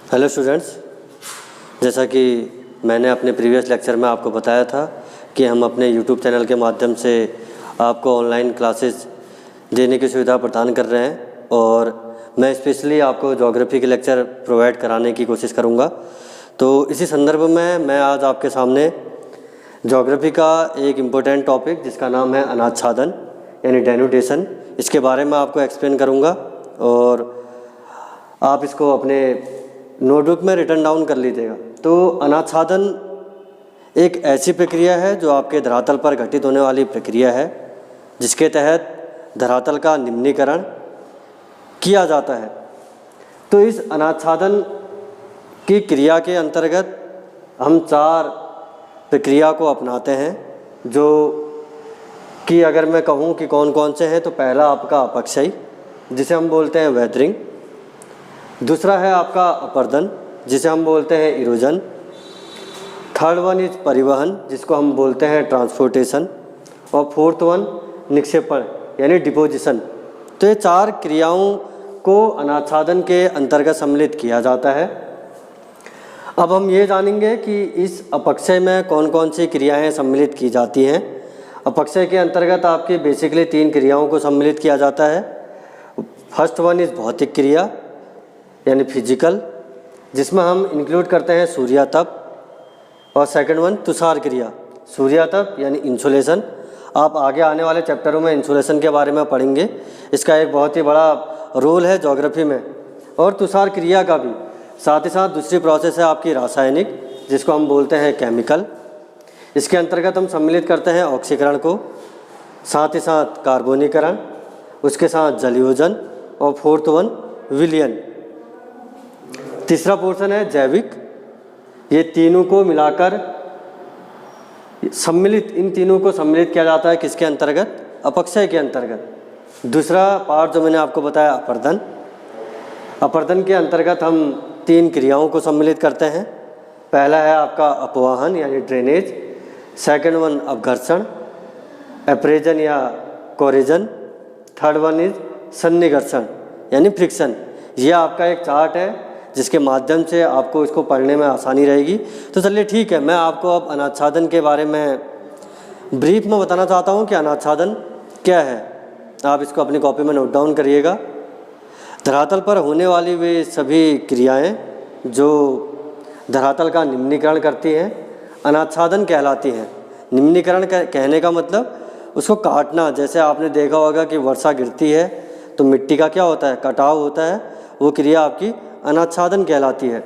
Hello students, जैसा कि मैंने अपने प्रीवियस लेक्चर में आपको बताया था कि हम अपने यूट्यूब चैनल के माध्यम से आपको ऑनलाइन क्लासेस देने की सुविधा प्रदान कर रहे हैं और मैं स्पेशली आपको ज्योग्राफी के लेक्चर प्रोवाइड कराने की कोशिश करूंगा। तो इसी संदर्भ में मैं आज आपके सामने ज्योग्राफी का एक इम्पोर्टेंट टॉपिक जिसका नाम है अनाच्छादन यानी डेनुटेशन, इसके बारे में आपको एक्सप्लेन करूंगा और आप इसको अपने नोटबुक में रिटन डाउन कर लीजिएगा। तो अनाच्छादन एक ऐसी प्रक्रिया है जो आपके धरातल पर घटित होने वाली प्रक्रिया है, जिसके तहत धरातल का निम्नीकरण किया जाता है। तो इस अनाच्छादन की क्रिया के अंतर्गत हम 4 प्रक्रिया को अपनाते हैं, जो कि अगर मैं कहूँ कि कौन कौन से हैं तो पहला आपका अपक्षय जिसे हम बोलते हैं वेदरिंग, दूसरा है आपका अपर्दन जिसे हम बोलते हैं इरोजन, थर्ड वन इज परिवहन जिसको हम बोलते हैं ट्रांसपोर्टेशन और फोर्थ वन निक्षेपण यानी डिपोजिशन। तो ये 4 क्रियाओं को अनाच्छादन के अंतर्गत सम्मिलित किया जाता है। अब हम ये जानेंगे कि इस अपक्षय में कौन कौन सी क्रियाएं सम्मिलित की जाती हैं। अपक्षय के अंतर्गत आपकी बेसिकली 3 क्रियाओं को सम्मिलित किया जाता है। फर्स्ट वन इज भौतिक क्रिया यानी फिजिकल, जिसमें हम इंक्लूड करते हैं सूर्यातप, और सेकंड वन तुषार क्रिया। सूर्यातप यानी इंसोलेशन, आप आगे आने वाले चैप्टरों में इंसोलेशन के बारे में पढ़ेंगे, इसका एक बहुत ही बड़ा रोल है ज्योग्राफी में। और तुषार क्रिया का भी साथ ही साथ दूसरी प्रोसेस है आपकी रासायनिक, जिसको हम बोलते हैं केमिकल। इसके अंतर्गत हम सम्मिलित करते हैं ऑक्सीकरण को, साथ ही साथ कार्बोनीकरण, उसके साथ जलयोजन और फोर्थ वन विलयन। तीसरा पोर्शन है जैविक। ये तीनों को मिलाकर सम्मिलित, इन तीनों को सम्मिलित किया जाता है किसके अंतर्गत? अपक्षय के अंतर्गत। दूसरा पार्ट जो मैंने आपको बताया अपर्दन। अपर्दन के अंतर्गत हम 3 क्रियाओं को सम्मिलित करते हैं। पहला है आपका अपवाहन यानी ड्रेनेज, सेकंड वन अपघर्षण एप्रेजन या कोरेजन, थर्ड वन इज सन्निकर्षण यानी फ्रिक्शन। यह आपका एक चार्ट है जिसके माध्यम से आपको इसको पढ़ने में आसानी रहेगी। तो चलिए ठीक है, मैं आपको अब अनाच्छादन के बारे में ब्रीफ में बताना चाहता हूँ कि अनाच्छादन क्या है। आप इसको अपनी कॉपी में नोट डाउन करिएगा। धरातल पर होने वाली वे सभी क्रियाएं जो धरातल का निम्नीकरण करती हैं अनाच्छादन कहलाती हैं। निम्नीकरण कहने का मतलब उसको काटना। जैसे आपने देखा होगा कि वर्षा गिरती है तो मिट्टी का क्या होता है? कटाव होता है। वो क्रिया आपकी अनाच्छादन कहलाती है।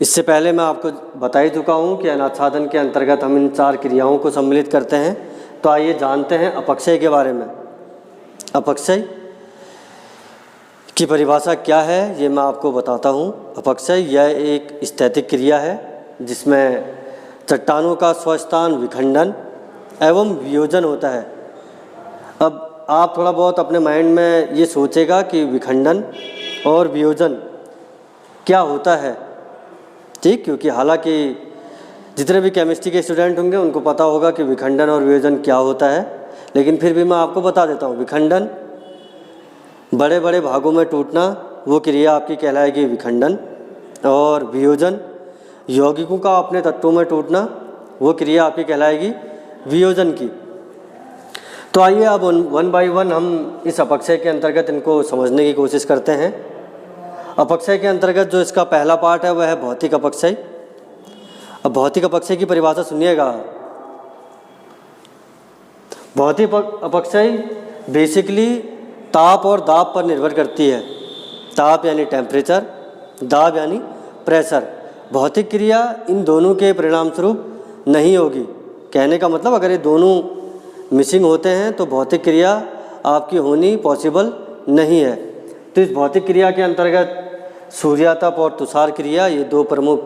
इससे पहले मैं आपको बता ही चुका हूँ कि अनाच्छादन के अंतर्गत हम इन 4 क्रियाओं को सम्मिलित करते हैं। तो आइए जानते हैं अपक्षय के बारे में। अपक्षय की परिभाषा क्या है ये मैं आपको बताता हूँ। अपक्षय यह एक स्थैतिक क्रिया है जिसमें चट्टानों का स्वस्थान विखंडन एवं वियोजन होता है। अब आप थोड़ा बहुत अपने माइंड में ये सोचेगा कि विखंडन और वियोजन क्या होता है, ठीक? क्योंकि हालांकि जितने भी केमिस्ट्री के स्टूडेंट होंगे उनको पता होगा कि विखंडन और वियोजन क्या होता है, लेकिन फिर भी मैं आपको बता देता हूँ। विखंडन बड़े बड़े भागों में टूटना, वो क्रिया आपकी कहलाएगी विखंडन, और वियोजन यौगिकों का अपने तत्वों में टूटना, वो क्रिया आपकी कहलाएगी वियोजन की। तो आइए अब 1 बाय 1 हम इस अपक्षय के अंतर्गत इनको समझने की कोशिश करते हैं। अपक्षय के अंतर्गत जो इसका पहला पार्ट है वह है भौतिक अपक्षय। अब भौतिक अपक्षय की परिभाषा सुनिएगा। भौतिक अपक्षय बेसिकली ताप और दाब पर निर्भर करती है। ताप यानी टेम्परेचर, दाब यानी प्रेशर। भौतिक क्रिया इन दोनों के परिणाम स्वरूप नहीं होगी। कहने का मतलब अगर ये दोनों मिसिंग होते हैं तो भौतिक क्रिया आपकी होनी पॉसिबल नहीं है। तो इस भौतिक क्रिया के अंतर्गत सूर्यातप और तुषार क्रिया ये 2 प्रमुख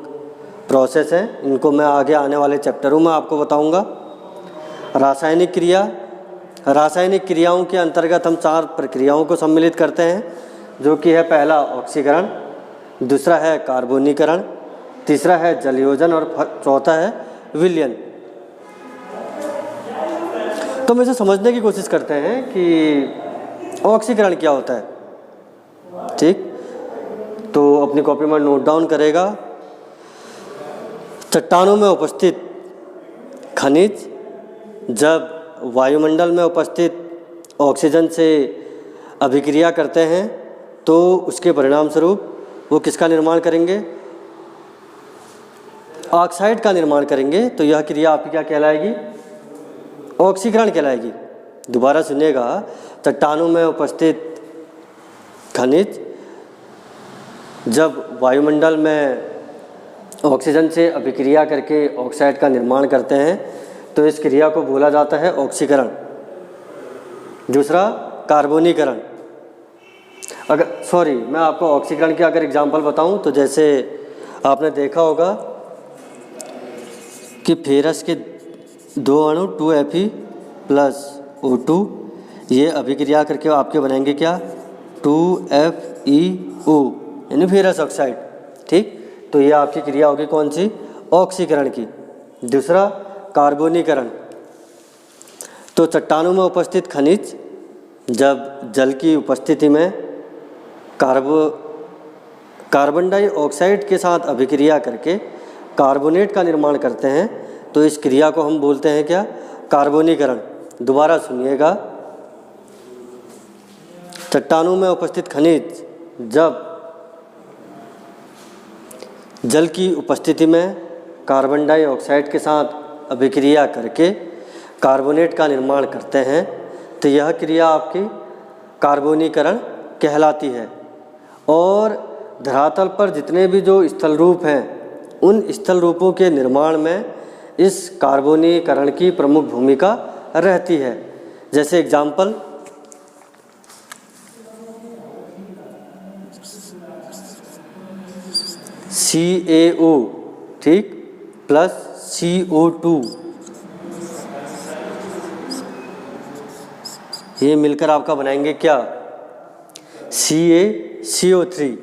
प्रोसेस हैं। इनको मैं आगे आने वाले चैप्टरों में आपको बताऊंगा। रासायनिक क्रिया, रासायनिक क्रियाओं के अंतर्गत हम 4 प्रक्रियाओं को सम्मिलित करते हैं, जो कि है पहला ऑक्सीकरण, दूसरा है कार्बोनीकरण, तीसरा है जलयोजन और चौथा है विलयन। तो हम इसे समझने की कोशिश करते हैं कि ऑक्सीकरण क्या होता है, ठीक? तो अपनी कॉपी में नोट डाउन करेगा, चट्टानों में उपस्थित खनिज जब वायुमंडल में उपस्थित ऑक्सीजन से अभिक्रिया करते हैं तो उसके परिणाम स्वरूप वो किसका निर्माण करेंगे? ऑक्साइड का निर्माण करेंगे। तो यह क्रिया आपकी क्या कहलाएगी? ऑक्सीकरण कहलाएगी। दोबारा सुनिएगा, चट्टानों में उपस्थित खनिज जब वायुमंडल में ऑक्सीजन से अभिक्रिया करके ऑक्साइड का निर्माण करते हैं तो इस क्रिया को बोला जाता है ऑक्सीकरण। दूसरा कार्बोनीकरण। मैं आपको ऑक्सीकरण के अगर एग्जांपल बताऊं तो जैसे आपने देखा होगा कि फेरस के 2 अणु 2Fe+O2 ये अभिक्रिया करके आपके बनेंगे क्या? 2FeO यानी फेरस ऑक्साइड। ठीक, तो ये आपकी क्रिया होगी कौन सी? ऑक्सीकरण की। दूसरा कार्बोनीकरण। तो चट्टानों में उपस्थित खनिज जब जल की उपस्थिति में कार्बन डाइऑक्साइड के साथ अभिक्रिया करके कार्बोनेट का निर्माण करते हैं तो इस क्रिया को हम बोलते हैं क्या? कार्बोनीकरण। दोबारा सुनिएगा, चट्टानों में उपस्थित खनिज जब जल की उपस्थिति में कार्बन डाइऑक्साइड के साथ अभिक्रिया करके कार्बोनेट का निर्माण करते हैं तो यह क्रिया आपकी कार्बोनीकरण कहलाती है। और धरातल पर जितने भी जो स्थल रूप हैं उन स्थल रूपों के निर्माण में इस कार्बोनीकरण की प्रमुख भूमिका रहती है। जैसे एग्जाम्पल, CaO ठीक प्लस CO2 ये मिलकर आपका बनाएंगे क्या? CaCO3।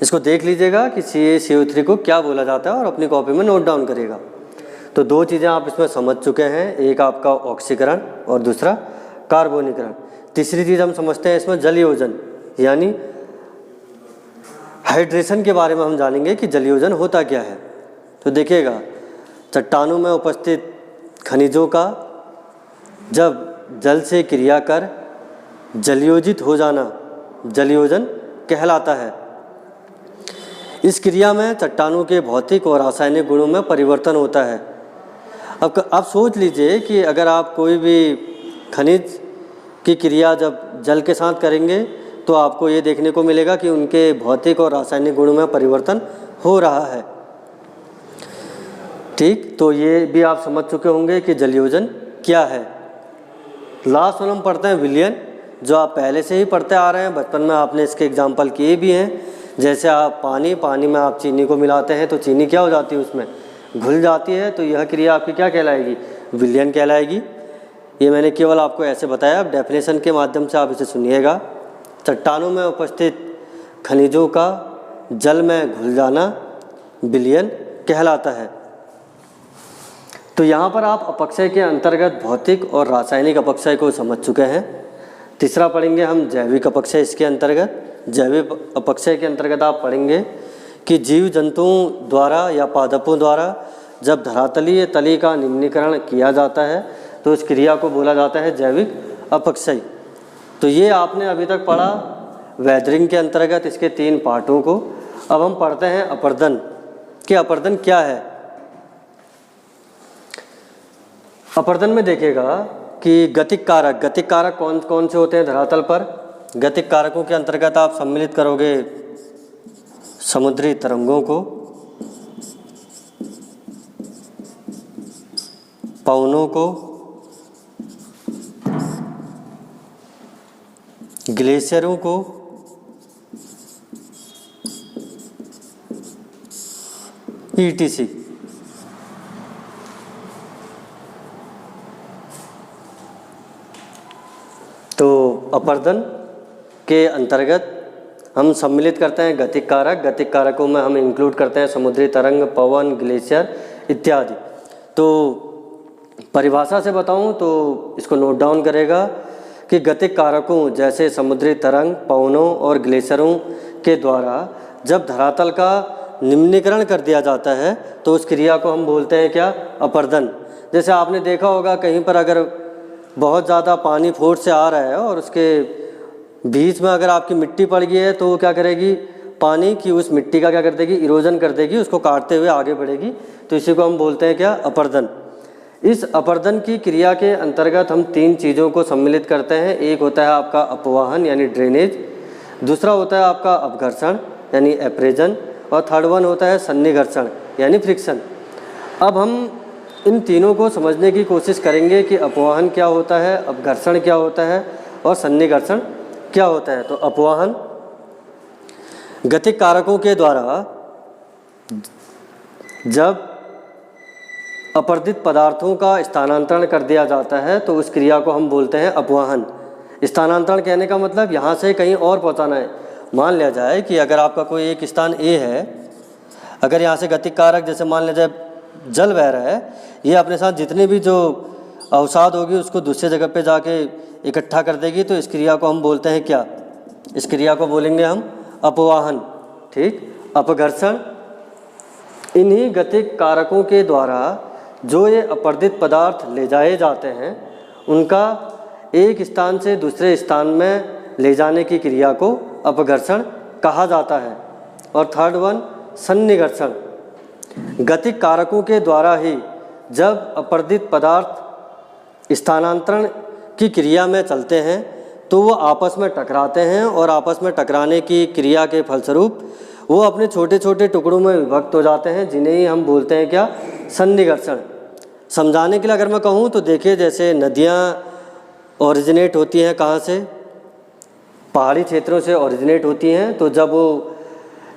इसको देख लीजिएगा कि CaCO3 को क्या बोला जाता है और अपनी कॉपी में नोट डाउन करिएगा। तो 2 चीज़ें आप इसमें समझ चुके हैं, एक आपका ऑक्सीकरण और दूसरा कार्बोनीकरण। तीसरी चीज़ हम समझते हैं इसमें जलयोजन, यानी हाइड्रेशन के बारे में हम जानेंगे कि जलयोजन होता क्या है। तो देखिएगा, चट्टानों में उपस्थित खनिजों का जब जल से क्रिया कर जलयोजित हो जाना जलयोजन कहलाता है। इस क्रिया में चट्टानों के भौतिक और रासायनिक गुणों में परिवर्तन होता है। अब आप सोच लीजिए कि अगर आप कोई भी खनिज की क्रिया जब जल के साथ करेंगे तो आपको ये देखने को मिलेगा कि उनके भौतिक और रासायनिक गुणों में परिवर्तन हो रहा है। ठीक, तो ये भी आप समझ चुके होंगे कि जलयोजन क्या है। लास्ट में हम पढ़ते हैं विलयन, जो आप पहले से ही पढ़ते आ रहे हैं, बचपन में आपने इसके एग्जाम्पल किए भी हैं। जैसे आप पानी में आप चीनी को मिलाते हैं तो चीनी क्या हो जाती है? उसमें घुल जाती है। तो यह क्रिया आपकी क्या कहलाएगी? विलयन कहलाएगी। ये मैंने केवल आपको ऐसे बताया, अब डेफिनेशन के माध्यम से आप इसे सुनिएगा। चट्टानों में उपस्थित खनिजों का जल में घुल जाना विलयन कहलाता है। तो यहाँ पर आप अपक्षय के अंतर्गत भौतिक और रासायनिक अपक्षय को समझ चुके हैं। तीसरा पढ़ेंगे हम जैविक अपक्षय। इसके अंतर्गत जैविक अपक्षय के अंतर्गत आप पढ़ेंगे कि जीव जंतुओं द्वारा या पादपों द्वारा जब धरातलीय तली का निम्नीकरण किया जाता है तो इस क्रिया को बोला जाता है जैविक अपक्षय। तो ये आपने अभी तक पढ़ा वेदरिंग के अंतर्गत इसके 3 पार्टों को। अब हम पढ़ते हैं अपर्दन कि अपर्दन क्या है। अपर्दन में देखिएगा कि गतिक कारक कौन कौन से होते हैं धरातल पर। गतिक कारकों के अंतर्गत आप सम्मिलित करोगे समुद्री तरंगों को, पवनों को, ग्लेशियरों को, ETC। तो अपर्दन के अंतर्गत हम सम्मिलित करते हैं गतिक कारकों में हम इंक्लूड करते हैं समुद्री तरंग, पवन, ग्लेशियर इत्यादि। तो परिभाषा से बताऊं तो इसको नोट डाउन करेगा कि गतिक कारकों जैसे समुद्री तरंग, पवनों और ग्लेशियरों के द्वारा जब धरातल का निम्नीकरण कर दिया जाता है तो उस क्रिया को हम बोलते हैं क्या? अपरदन। जैसे आपने देखा होगा कहीं पर अगर बहुत ज़्यादा पानी फोर्स से आ रहा है और उसके बीच में अगर आपकी मिट्टी पड़ गई है तो वो क्या करेगी? पानी की उस मिट्टी का क्या कर देगी? इरोजन कर देगी, उसको काटते हुए आगे बढ़ेगी। तो इसी को हम बोलते हैं क्या? अपरदन। इस अपरदन की क्रिया के अंतर्गत हम 3 चीज़ों को सम्मिलित करते हैं। एक होता है आपका अपवाहन यानी ड्रेनेज, दूसरा होता है आपका अपघर्षण यानी एप्रेजन, और थर्ड वन होता है सन्निघर्षण यानी फ्रिक्शन। अब हम इन तीनों को समझने की कोशिश करेंगे कि अपवाहन क्या होता है, अपघर्षण क्या होता है और सन्निघर्षण क्या होता है। तो अपवाहन गतिक कारकों के द्वारा जब अपरदित पदार्थों का स्थानांतरण कर दिया जाता है तो उस क्रिया को हम बोलते हैं अपवाहन। स्थानांतरण कहने का मतलब यहाँ से कहीं और पहुँचाना है। मान लिया जाए कि अगर आपका कोई एक स्थान ए है, अगर यहाँ से गतिक कारक जैसे मान लिया जाए जल बह रहा है, ये अपने साथ जितनी भी जो अवसाद होगी उसको दूसरे जगह पे जाके इकट्ठा कर देगी। तो इस क्रिया को हम बोलते हैं क्या? इस क्रिया को बोलेंगे हम अपवाहन। ठीक। अपघर्षण इन्हीं गतिक कारकों के द्वारा जो ये अपरदित पदार्थ ले जाए जाते हैं उनका एक स्थान से दूसरे स्थान में ले जाने की क्रिया को अपघर्षण कहा जाता है। और थर्ड वन सन्निघर्षण। गतिक कारकों के द्वारा ही जब अपरदित पदार्थ स्थानांतरण की क्रिया में चलते हैं तो वो आपस में टकराते हैं और आपस में टकराने की क्रिया के फलस्वरूप वो अपने छोटे छोटे टुकड़ों में विभक्त हो जाते हैं, जिन्हें ही हम बोलते हैं क्या? सन्निघर्षण। समझाने के लिए अगर मैं कहूँ तो देखिए, जैसे नदियाँ ओरिजिनेट होती हैं कहाँ से? पहाड़ी क्षेत्रों से ओरिजिनेट होती हैं। तो जब वो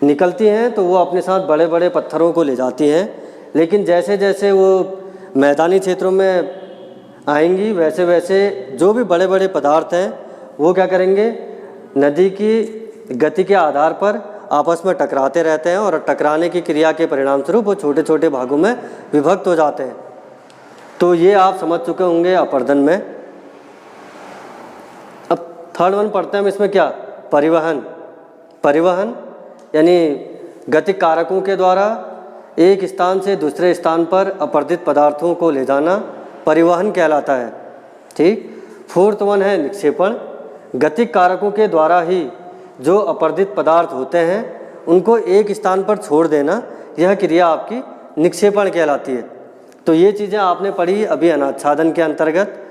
निकलती हैं तो वो अपने साथ बड़े बड़े पत्थरों को ले जाती हैं, लेकिन जैसे जैसे वो मैदानी क्षेत्रों में आएंगी वैसे वैसे जो भी बड़े बड़े पदार्थ हैं वो क्या करेंगे? नदी की गति के आधार पर आपस में टकराते रहते हैं और टकराने की क्रिया के परिणाम स्वरूप वो छोटे छोटे भागों में विभक्त हो जाते हैं। तो ये आप समझ चुके होंगे अपरदन में। अब थर्ड वन पढ़ते हैं हम इसमें क्या? परिवहन। परिवहन यानी गतिक कारकों के द्वारा एक स्थान से दूसरे स्थान पर अपरदित पदार्थों को ले जाना परिवहन कहलाता है। ठीक। फोर्थ वन है निक्षेपण। गतिक कारकों के द्वारा ही जो अपरदित पदार्थ होते हैं उनको एक स्थान पर छोड़ देना, यह क्रिया आपकी निक्षेपण कहलाती है। तो ये चीज़ें आपने पढ़ी अभी अनाच्छादन के अंतर्गत।